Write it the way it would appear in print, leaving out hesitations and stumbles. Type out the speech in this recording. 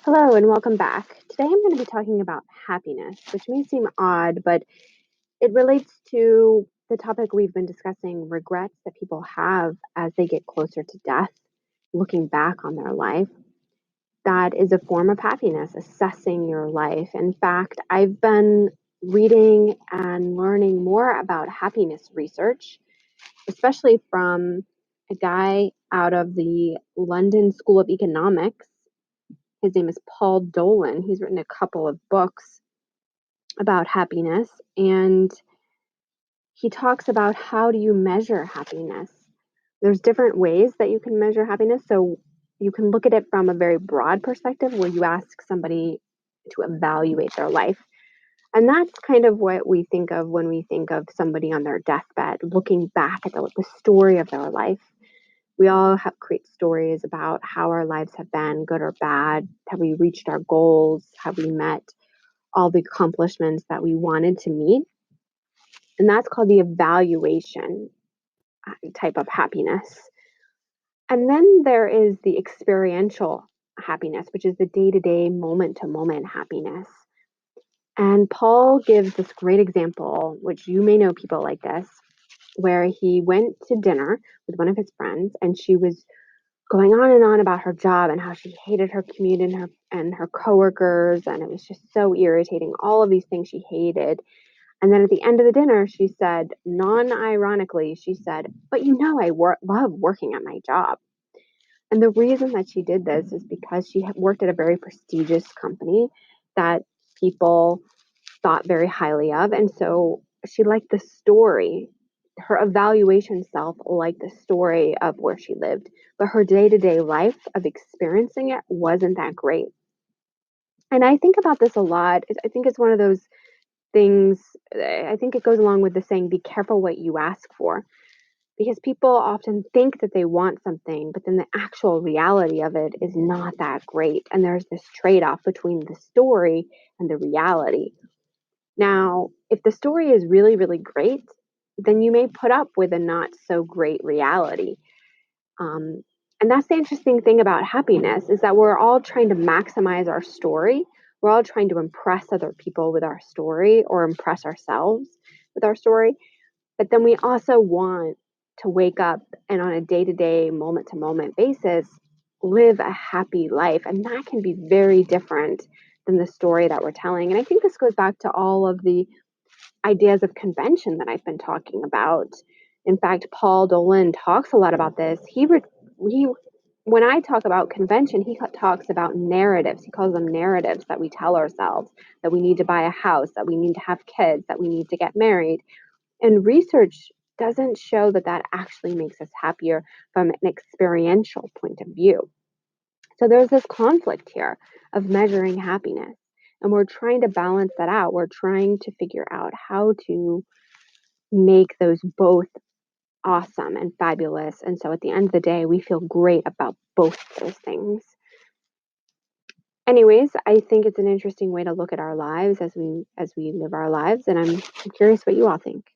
Hello and welcome back. Today I'm going to be talking about happiness, which may seem odd, but it relates to the topic we've been discussing regrets that people have as they get closer to death, looking back on their life. That is a form of happiness, assessing your life. In fact, I've been reading and learning more about happiness research, especially from a guy out of the London School of Economics. His name is Paul Dolan. He's written a couple of books about happiness, and he talks about how do you measure happiness. There's different ways that you can measure happiness. So you can look at it from a very broad perspective where you ask somebody to evaluate their life. And that's kind of what we think of when we think of somebody on their deathbed, looking back at the story of their life. We all have create stories about how our lives have been, good or bad. Have we reached our goals? Have we met all the accomplishments that we wanted to meet? And that's called the evaluation type of happiness. And then there is the experiential happiness, which is the day to day, moment to moment happiness. And Paul gives this great example, which you may know people like this, where he went to dinner with one of his friends and she was going on and on about her job and how she hated her commute and her coworkers, and it was just so irritating, all of these things she hated. And then at the end of the dinner, she said, non-ironically, she said, but I love working at my job. And the reason that she did this is because she had worked at a very prestigious company that people thought very highly of. And so she liked the story. Her evaluation self liked the story of where she lived, but her day to day life of experiencing it wasn't that great. And I think about this a lot. I think it's one of those things. I think it goes along with the saying, be careful what you ask for, because people often think that they want something, but then the actual reality of it is not that great. And there's this trade off between the story and the reality. Now, if the story is really, really great, then you may put up with a not so great reality. Um, and that's the interesting thing about happiness is that we're all trying to maximize our story. We're all trying to impress other people with our story or impress ourselves with our story. But then we also want to wake up and on a day to day, moment to moment basis, live a happy life. And that can be very different than the story that we're telling. And I think this goes back to all of the ideas of convention that I've been talking about. In fact, Paul Dolan talks a lot about this. He when I talk about convention, he talks about narratives. He calls them narratives that we tell ourselves, that we need to buy a house, that we need to have kids, that we need to get married. And research doesn't show that that actually makes us happier from an experiential point of view. So there's this conflict here of measuring happiness. And we're trying to balance that out. We're trying to figure out how to make those both awesome and fabulous. And so at the end of the day, we feel great about both those things. Anyways, I think it's an interesting way to look at our lives as we live our lives, and I'm curious what you all think.